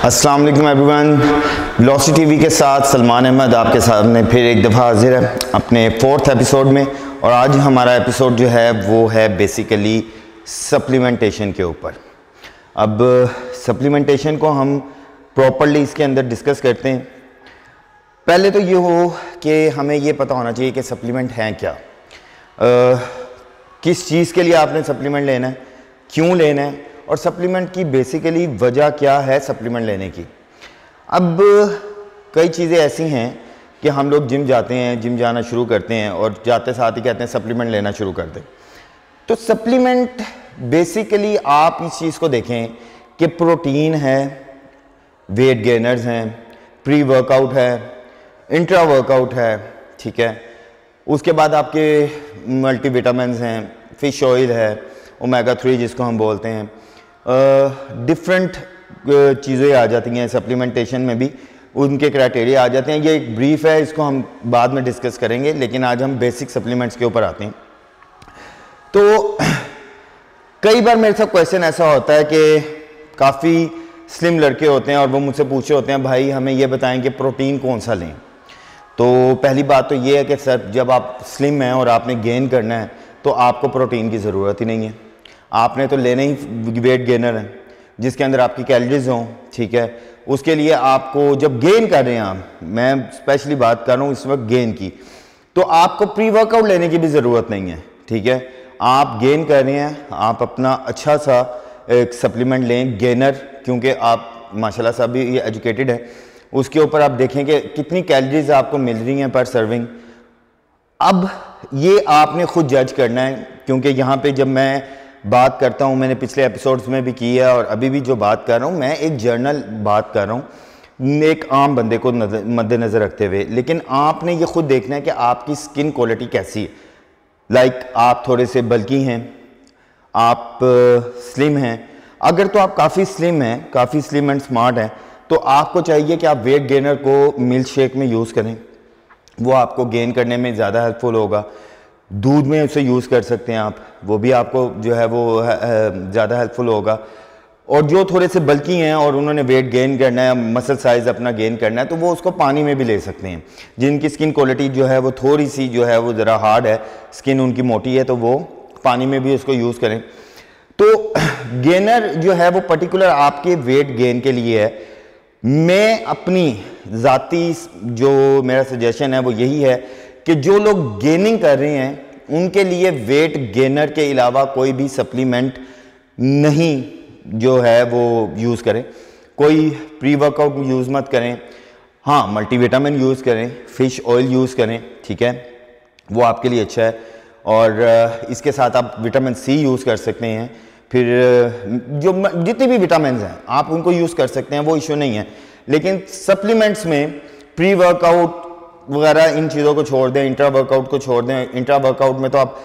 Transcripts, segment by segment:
अस्सलाम वालेकुम everyone, velocity TV के साथ सलमान अहमद आपके सामने फिर एक दफ़ा हाजिर है अपने 4th एपिसोड में। और आज हमारा एपिसोड जो है वो है बेसिकली सप्लीमेंटेशन के ऊपर। अब सप्लीमेंटेशन को हम प्रॉपरली इसके अंदर डिस्कस करते हैं। पहले तो ये हो कि हमें ये पता होना चाहिए कि सप्लीमेंट हैं क्या, किस चीज़ के लिए आपने सप्लीमेंट लेना है, क्यों लेना है, और सप्लीमेंट की बेसिकली वजह क्या है सप्लीमेंट लेने की। अब कई चीज़ें ऐसी हैं कि हम लोग जिम जाते हैं, जिम जाना शुरू करते हैं और जाते साथ ही कहते हैं सप्लीमेंट लेना शुरू कर दें। तो सप्लीमेंट बेसिकली आप इस चीज़ को देखें कि प्रोटीन है, वेट गेनर्स हैं, प्री वर्कआउट है, इंट्रा वर्कआउट है, ठीक है। उसके बाद आपके मल्टीविटामिन्स हैं, फिश ऑयल है, ओमेगा 3 जिसको हम बोलते हैं, डिफरेंट चीज़ें आ जाती हैं सप्लीमेंटेशन में भी, उनके क्राइटेरिया आ जाते हैं। ये एक ब्रीफ है, इसको हम बाद में डिस्कस करेंगे, लेकिन आज हम बेसिक सप्लीमेंट्स के ऊपर आते हैं। तो कई बार मेरे साथ क्वेश्चन ऐसा होता है कि काफ़ी स्लिम लड़के होते हैं और वो मुझसे पूछे होते हैं भाई हमें ये बताएं कि प्रोटीन कौन सा लें। तो पहली बात तो ये है कि सर जब आप स्लिम हैं और आपने गेन करना है तो आपको प्रोटीन की ज़रूरत ही नहीं है, आपने तो लेना ही वेट गेनर है जिसके अंदर आपकी कैलोरीज हों, ठीक है। उसके लिए आपको जब गेन कर रहे हैं आप, मैं स्पेशली बात कर रहा हूँ इस वक्त गेन की, तो आपको प्री वर्कआउट लेने की भी ज़रूरत नहीं है, ठीक है। आप गेन कर रहे हैं, आप अपना अच्छा सा एक सप्लीमेंट लें गेनर, क्योंकि आप माशाल्लाह से अभी ये एजुकेटेड है, उसके ऊपर आप देखें कि कितनी कैलोरीज आपको मिल रही हैं पर सर्विंग। अब ये आपने खुद जज करना है, क्योंकि यहाँ पे जब मैं बात करता हूँ, मैंने पिछले एपिसोड्स में भी की है और अभी भी जो बात कर रहा हूँ मैं एक जर्नल बात कर रहा हूँ एक आम बंदे को मद्देनज़र रखते हुए। लेकिन आपने ये खुद देखना है कि आपकी स्किन क्वालिटी कैसी है। लाइक आप थोड़े से बल्की हैं, आप स्लिम हैं, अगर तो आप काफ़ी स्लिम हैं, काफ़ी स्लिम एंड स्मार्ट हैं, तो आपको चाहिए कि आप वेट गेनर को मिल्क शेक में यूज़ करें, वो आपको गेन करने में ज़्यादा हेल्पफुल होगा। दूध में उसे यूज़ कर सकते हैं आप, वो भी आपको जो है वो ज़्यादा हेल्पफुल होगा। और जो थोड़े से बल्की हैं और उन्होंने वेट गेन करना है, मसल साइज़ अपना गेन करना है, तो वो उसको पानी में भी ले सकते हैं। जिनकी स्किन क्वालिटी जो है वो थोड़ी सी जो है वो ज़रा हार्ड है, स्किन उनकी मोटी है, तो वो पानी में भी उसको यूज़ करें। तो गेनर जो है वो पर्टिकुलर आपके वेट गेन के लिए है। मैं अपनी ज़ाती जो मेरा सजेशन है वो यही है कि जो लोग गेनिंग कर रहे हैं उनके लिए वेट गेनर के अलावा कोई भी सप्लीमेंट नहीं जो है वो यूज़ करें। कोई प्री वर्कआउट यूज़ मत करें, हाँ मल्टीविटामिन यूज़ करें, फिश ऑयल यूज़ करें, ठीक है, वो आपके लिए अच्छा है। और इसके साथ आप विटामिन सी यूज़ कर सकते हैं, फिर जो जितनी भी विटामिन हैं आप उनको यूज़ कर सकते हैं, वो इशू नहीं है। लेकिन सप्लीमेंट्स में प्री वर्कआउट वगैरह इन चीज़ों को छोड़ दें, इंट्रा वर्कआउट को छोड़ दें। इंट्रा वर्कआउट में तो आप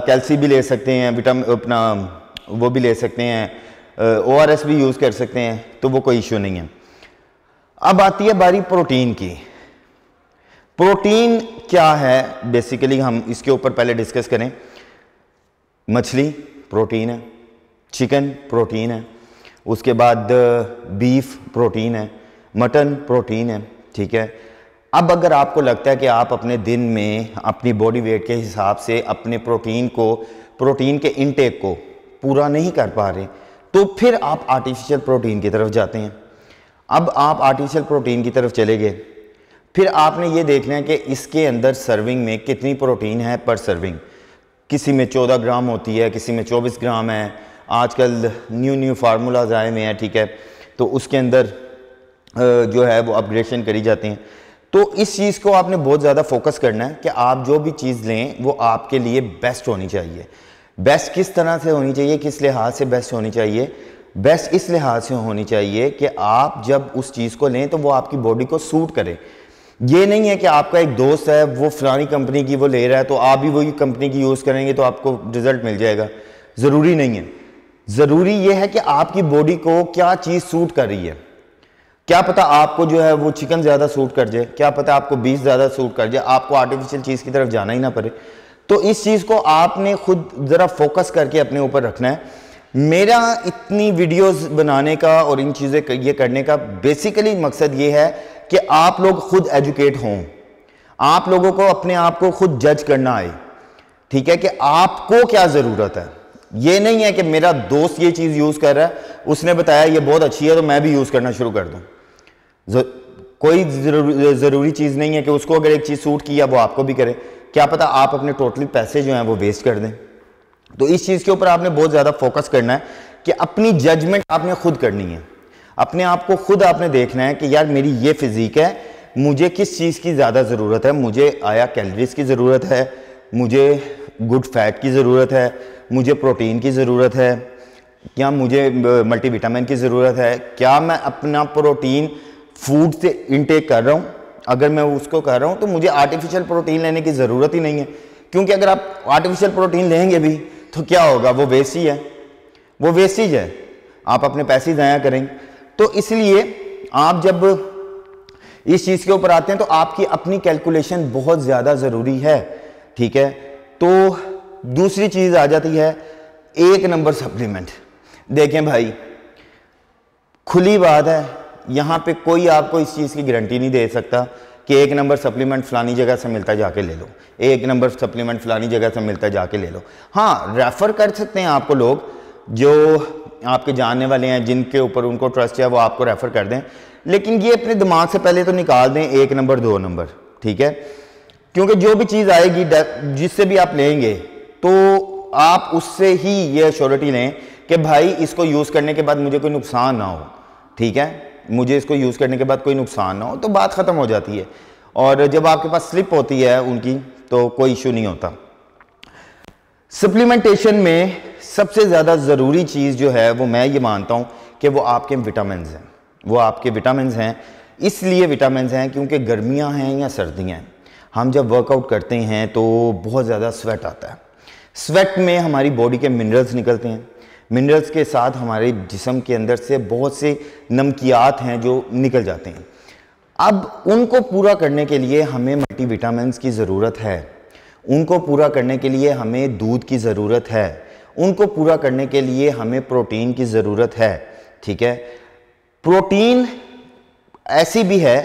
कैल्सी भी ले सकते हैं, विटामिन अपना वो भी ले सकते हैं, ORS भी यूज़ कर सकते हैं, तो वो कोई इशू नहीं है। अब आती है बारी प्रोटीन की। प्रोटीन क्या है बेसिकली हम इसके ऊपर पहले डिस्कस करें। मछली प्रोटीन है, चिकन प्रोटीन है, उसके बाद बीफ प्रोटीन है, मटन प्रोटीन है, ठीक है। अब अगर आपको लगता है कि आप अपने दिन में अपनी बॉडी वेट के हिसाब से अपने प्रोटीन के इनटेक को पूरा नहीं कर पा रहे, तो फिर आप आर्टिफिशियल प्रोटीन की तरफ जाते हैं। अब आप आर्टिफिशियल प्रोटीन की तरफ चले गए, फिर आपने ये देखना है कि इसके अंदर सर्विंग में कितनी प्रोटीन है पर सर्विंग। किसी में 14 ग्राम होती है, किसी में 24 ग्राम है। आजकल न्यू फार्मूलाज आए हुए हैं, ठीक है, तो उसके अंदर जो है वो अपग्रेडेशन करी जाती हैं। तो इस चीज़ को आपने बहुत ज़्यादा फोकस करना है कि आप जो भी चीज़ लें वो आपके लिए बेस्ट होनी चाहिए। बेस्ट किस तरह से होनी चाहिए, किस लिहाज से बेस्ट होनी चाहिए? बेस्ट इस लिहाज से होनी चाहिए कि आप जब उस चीज़ को लें तो वो आपकी बॉडी को सूट करे। ये नहीं है कि आपका एक दोस्त है वो फलानी कंपनी की वो ले रहा है तो आप भी वही कंपनी की यूज़ करेंगे तो आपको रिजल्ट मिल जाएगा, ज़रूरी नहीं है। ज़रूरी ये है कि आपकी बॉडी को क्या चीज़ सूट कर रही है। क्या पता आपको जो है वो चिकन ज़्यादा सूट कर जाए, क्या पता आपको बीफ ज़्यादा सूट कर जाए, आपको आर्टिफिशियल चीज़ की तरफ जाना ही ना पड़े। तो इस चीज़ को आपने खुद ज़रा फोकस करके अपने ऊपर रखना है मेरा इतनी वीडियोस बनाने का और इन चीज़ें ये करने का बेसिकली मकसद ये है कि आप लोग खुद एजुकेट हों, आप लोगों को अपने आप को खुद जज करना आए, ठीक है, कि आपको क्या ज़रूरत है। ये नहीं है कि मेरा दोस्त ये चीज़ यूज़ कर रहा है, उसने बताया ये बहुत अच्छी है तो मैं भी यूज़ करना शुरू कर दूँ। कोई ज़रूरी चीज़ नहीं है कि उसको अगर एक चीज़ सूट किया वो आपको भी करे, क्या पता आप अपने टोटली पैसे जो हैं वो वेस्ट कर दें। तो इस चीज़ के ऊपर आपने बहुत ज़्यादा फोकस करना है कि अपनी जजमेंट आपने खुद करनी है, अपने आप को खुद आपने देखना है कि यार मेरी ये फिज़ीक है, मुझे किस चीज़ की ज़्यादा ज़रूरत है, मुझे आया कैलोरीज की ज़रूरत है, मुझे गुड फैट की ज़रूरत है, मुझे प्रोटीन की ज़रूरत है, क्या मुझे मल्टीविटामिन की ज़रूरत है, क्या मैं अपना प्रोटीन फूड से इनटेक कर रहा हूँ। अगर मैं उसको कर रहा हूँ तो मुझे आर्टिफिशियल प्रोटीन लेने की ज़रूरत ही नहीं है, क्योंकि अगर आप आर्टिफिशियल प्रोटीन लेंगे भी तो क्या होगा, वो वेस्ट ही है, वो वेस्टेज है, आप अपने पैसे ज़ाया करेंगे। तो इसलिए आप जब इस चीज़ के ऊपर आते हैं तो आपकी अपनी कैलकुलेशन बहुत ज़्यादा ज़रूरी है, ठीक है। तो दूसरी चीज़ आ जाती है 1 नंबर सप्लीमेंट। देखें भाई, खुली बात है, यहाँ पे कोई आपको इस चीज़ की गारंटी नहीं दे सकता कि 1 नंबर सप्लीमेंट फलानी जगह से मिलता है जाके ले लो, 1 नंबर सप्लीमेंट फलानी जगह से मिलता है जाके ले लो। हाँ, रेफ़र कर सकते हैं आपको लोग जो आपके जानने वाले हैं, जिनके ऊपर उनको ट्रस्ट है, वो आपको रेफ़र कर दें, लेकिन ये अपने दिमाग से पहले तो निकाल दें 1 नंबर 2 नंबर, ठीक है। क्योंकि जो भी चीज़ आएगी जिससे भी आप लेंगे तो आप उससे ही ये एश्योरिटी लें कि भाई इसको यूज़ करने के बाद मुझे कोई नुकसान ना हो, ठीक है, मुझे इसको यूज़ करने के बाद कोई नुकसान ना हो, तो बात ख़त्म हो जाती है। और जब आपके पास स्लिप होती है उनकी तो कोई इशू नहीं होता। सप्लीमेंटेशन में सबसे ज़्यादा ज़रूरी चीज़ जो है वो मैं ये मानता हूँ कि वो आपके विटामिन्स हैं, वो आपके विटामिन्स हैं। इसलिए विटामिन्स हैं क्योंकि गर्मियाँ हैं या सर्दियाँ हैं, हम जब वर्कआउट करते हैं तो बहुत ज़्यादा स्वेट आता है, स्वेट में हमारी बॉडी के मिनरल्स निकलते हैं, मिनरल्स के साथ हमारे जिस्म के अंदर से बहुत से नमकियात हैं जो निकल जाते हैं। अब उनको पूरा करने के लिए हमें मल्टीविटामिन्स की ज़रूरत है, उनको पूरा करने के लिए हमें दूध की ज़रूरत है, उनको पूरा करने के लिए हमें प्रोटीन की ज़रूरत है, ठीक है। प्रोटीन ऐसी भी है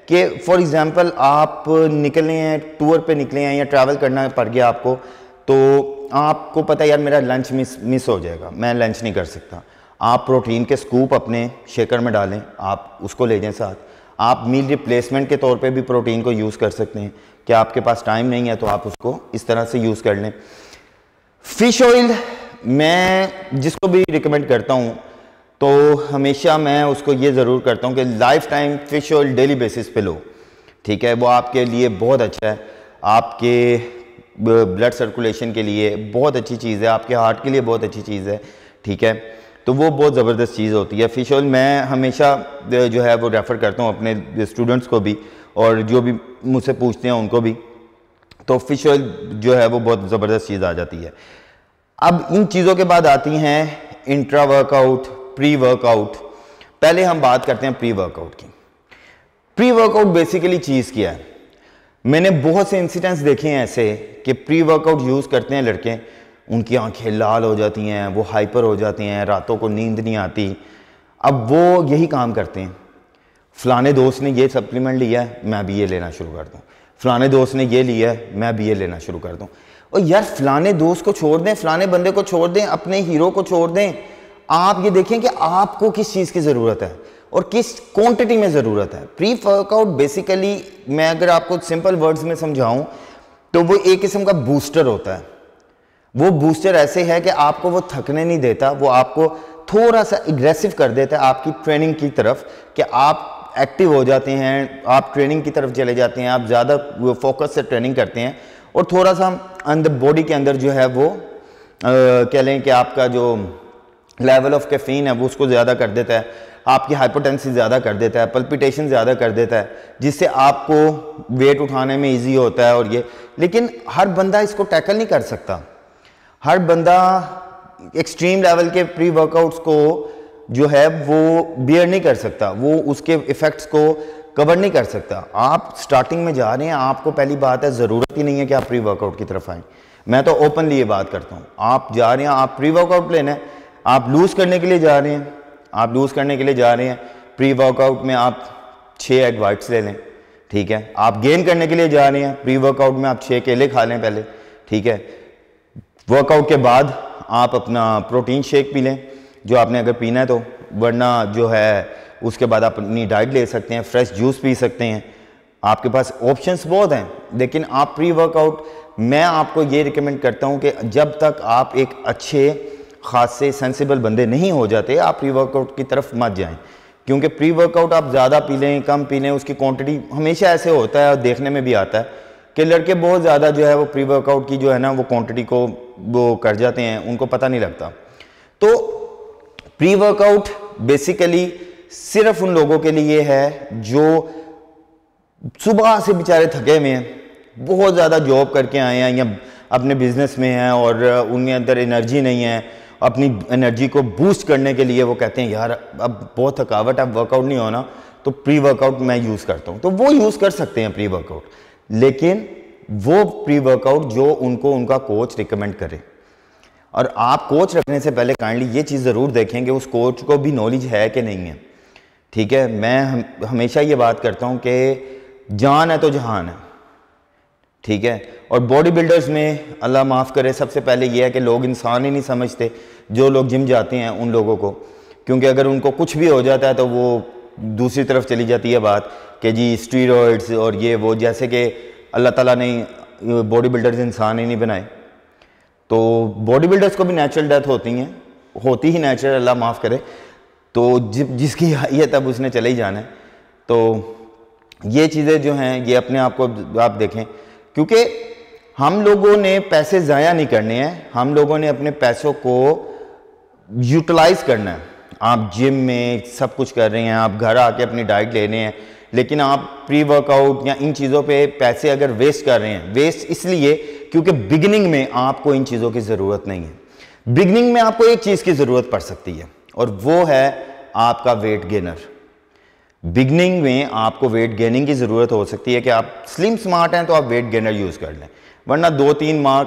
कि फॉर एग्ज़ाम्पल आप निकले हैं, टूर पे निकले हैं या ट्रैवल करना पड़ गया आपको, तो आपको पता है यार मेरा लंच मिस हो जाएगा, मैं लंच नहीं कर सकता। आप प्रोटीन के स्कूप अपने शेकर में डालें, आप उसको ले जाएं साथ। आप मील रिप्लेसमेंट के तौर पे भी प्रोटीन को यूज़ कर सकते हैं, कि आपके पास टाइम नहीं है तो आप उसको इस तरह से यूज़ कर लें। फ़िश ऑयल मैं जिसको भी रिकमेंड करता हूँ तो हमेशा मैं उसको ये ज़रूर करता हूँ कि life time fish oil daily basis पे लो, ठीक है। वो आपके लिए बहुत अच्छा है, आपके ब्लड सर्कुलेशन के लिए बहुत अच्छी चीज़ है, आपके हार्ट के लिए बहुत अच्छी चीज़ है, ठीक है। तो वो बहुत ज़बरदस्त चीज़ होती है फ़िश ऑयल। मैं हमेशा जो है वो रेफ़र करता हूँ अपने स्टूडेंट्स को भी, और जो भी मुझसे पूछते हैं उनको भी, तो फ़िश ऑयल जो है वो बहुत ज़बरदस्त चीज़ आ जाती है। अब इन चीज़ों के बाद आती हैं इंट्रा वर्कआउट, प्री वर्कआउट। पहले हम बात करते हैं प्री वर्कआउट की। प्री वर्कआउट बेसिकली चीज़ क्या है? मैंने बहुत से इंसिडेंट्स देखे हैं ऐसे कि प्री वर्कआउट यूज़ करते हैं लड़के, उनकी आंखें लाल हो जाती हैं, वो हाइपर हो जाती हैं, रातों को नींद नहीं आती। अब वो यही काम करते हैं, फ़लाने दोस्त ने ये सप्लीमेंट लिया है मैं भी ये लेना शुरू कर दूँ, फ़लाने दोस्त ने ये लिया है मैं भी ये लेना शुरू कर दूँ। और यार फ़लाने दोस्त को छोड़ दें, फ़लाने बंदे को छोड़ दें, अपने हीरो को छोड़ दें, आप ये देखें कि आपको किस चीज़ की ज़रूरत है और किस क्वांटिटी में ज़रूरत है। प्री वर्कआउट बेसिकली मैं अगर आपको सिंपल वर्ड्स में समझाऊं तो वो एक किस्म का बूस्टर होता है। वो बूस्टर ऐसे है कि आपको वो थकने नहीं देता, वो आपको थोड़ा सा एग्रेसिव कर देता है आपकी ट्रेनिंग की तरफ, कि आप एक्टिव हो जाते हैं, आप ट्रेनिंग की तरफ चले जाते हैं, आप ज़्यादा फोकस से ट्रेनिंग करते हैं, और थोड़ा सा अंदर बॉडी के अंदर जो है वो कह लें कि आपका जो लेवल ऑफ कैफीन है वो उसको ज़्यादा कर देता है, आपकी हाइपोटेंसी ज़्यादा कर देता है, पल्पिटेशन ज़्यादा कर देता है, जिससे आपको वेट उठाने में इजी होता है। और ये, लेकिन हर बंदा इसको टैकल नहीं कर सकता, हर बंदा एक्सट्रीम लेवल के प्री वर्कआउट्स को जो है वो बियर नहीं कर सकता, वो उसके इफ़ेक्ट्स को कवर नहीं कर सकता। आप स्टार्टिंग में जा रहे हैं, आपको पहली बात है ज़रूरत ही नहीं है कि आप प्री वर्कआउट की तरफ आएँ। मैं तो ओपनली ये बात करता हूँ, आप जा रहे हैं, आप प्री वर्कआउट लेना है, आप लूज़ करने के लिए जा रहे हैं, आप लूज़ करने के लिए जा रहे हैं, प्री वर्कआउट में आप 6 एग वाइट्स ले लें, ठीक है। आप गेन करने के लिए जा रहे हैं, प्री वर्कआउट में आप 6 केले खा लें पहले, ठीक है। वर्कआउट के बाद आप अपना प्रोटीन शेक पी लें जो आपने अगर पीना है तो, वरना जो है उसके बाद आप अपनी डाइट ले सकते हैं, फ्रेश जूस पी सकते हैं, आपके पास ऑप्शंस बहुत हैं। लेकिन आप प्री वर्कआउट, मैं आपको ये रिकमेंड करता हूँ कि जब तक आप एक अच्छे खासे सेंसिबल बंदे नहीं हो जाते, आप प्री वर्कआउट की तरफ मत जाएं, क्योंकि प्री वर्कआउट आप ज़्यादा पी लें कम पी लें, उसकी क्वांटिटी हमेशा ऐसे होता है और देखने में भी आता है कि लड़के बहुत ज़्यादा जो है वो प्री वर्कआउट की जो है ना वो क्वांटिटी को वो कर जाते हैं, उनको पता नहीं लगता। तो प्री वर्कआउट बेसिकली सिर्फ उन लोगों के लिए है जो सुबह से बेचारे थके हुए हैं, बहुत ज़्यादा जॉब करके आए हैं या अपने बिजनेस में हैं और उनके अंदर एनर्जी नहीं है। अपनी एनर्जी को बूस्ट करने के लिए वो कहते हैं यार अब बहुत थकावट, अब वर्कआउट नहीं होना, तो प्री वर्कआउट मैं यूज़ करता हूँ। तो वो यूज़ कर सकते हैं प्री वर्कआउट, लेकिन वो प्री वर्कआउट जो उनको उनका कोच रिकमेंड करे। और आप कोच रखने से पहले काइंडली ये चीज़ ज़रूर देखें कि उस कोच को भी नॉलेज है कि नहीं है, ठीक है। मैं हमेशा ये बात करता हूँ कि जान है तो जहान है, ठीक है। और बॉडी बिल्डर्स में अल्लाह माफ़ करे, सबसे पहले ये है कि लोग इंसान ही नहीं समझते जो लोग जिम जाते हैं उन लोगों को, क्योंकि अगर उनको कुछ भी हो जाता है तो वो दूसरी तरफ चली जाती है बात कि जी स्टीरॉइड्स और ये वो, जैसे कि अल्लाह ताला ने बॉडी बिल्डर्स इंसान ही नहीं बनाए। तो बॉडी बिल्डर्स को भी नेचुरल डेथ होती ही नेचुरल, अल्लाह माफ़ करे। तो जिसकी आई है तब उसने चले ही जाना है। तो ये चीज़ें जो हैं ये अपने आप को आप देखें, क्योंकि हम लोगों ने पैसे ज़ाया नहीं करने हैं, हम लोगों ने अपने पैसों को यूटिलाइज़ करना है। आप जिम में सब कुछ कर रहे हैं, आप घर आके अपनी डाइट ले रहे हैं, लेकिन आप प्री वर्कआउट या इन चीज़ों पे पैसे अगर वेस्ट कर रहे हैं, वेस्ट इसलिए क्योंकि बिगिनिंग में आपको इन चीज़ों की ज़रूरत नहीं है। बिगिनिंग में आपको एक चीज़ की ज़रूरत पड़ सकती है और वो है आपका वेट गेनर। बिगनिंग में आपको वेट गेनिंग की ज़रूरत हो सकती है कि आप स्लिम स्मार्ट हैं तो आप वेट गेनर यूज़ कर लें, वरना 2-3 माह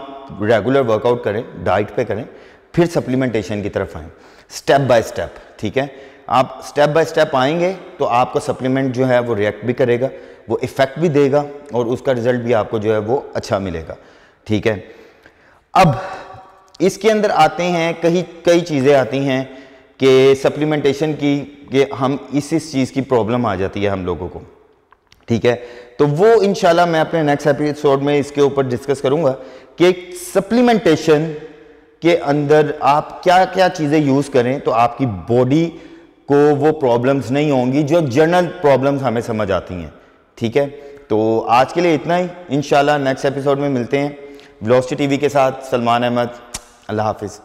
रेगुलर वर्कआउट करें, डाइट पे करें, फिर सप्लीमेंटेशन की तरफ आएँ स्टेप बाय स्टेप, ठीक है। आप स्टेप बाय स्टेप आएंगे तो आपको सप्लीमेंट जो है वो रिएक्ट भी करेगा, वो इफ़ेक्ट भी देगा और उसका रिजल्ट भी आपको जो है वो अच्छा मिलेगा, ठीक है। अब इसके अंदर आते हैं कई चीज़ें आती हैं कि सप्लीमेंटेशन की कि हम इस चीज़ की प्रॉब्लम आ जाती है हम लोगों को, ठीक है। तो वो इंशाल्लाह मैं अपने नेक्स्ट एपिसोड में इसके ऊपर डिस्कस करूंगा कि सप्लीमेंटेशन के अंदर आप क्या क्या चीज़ें यूज़ करें तो आपकी बॉडी को वो प्रॉब्लम्स नहीं होंगी जो जनरल प्रॉब्लम्स हमें समझ आती हैं, ठीक है। तो आज के लिए इतना ही, इंशाल्लाह नेक्स्ट एपिसोड में मिलते हैं वेलोसिटी टीवी के साथ। सलमान अहमद, अल्लाह हाफिज़।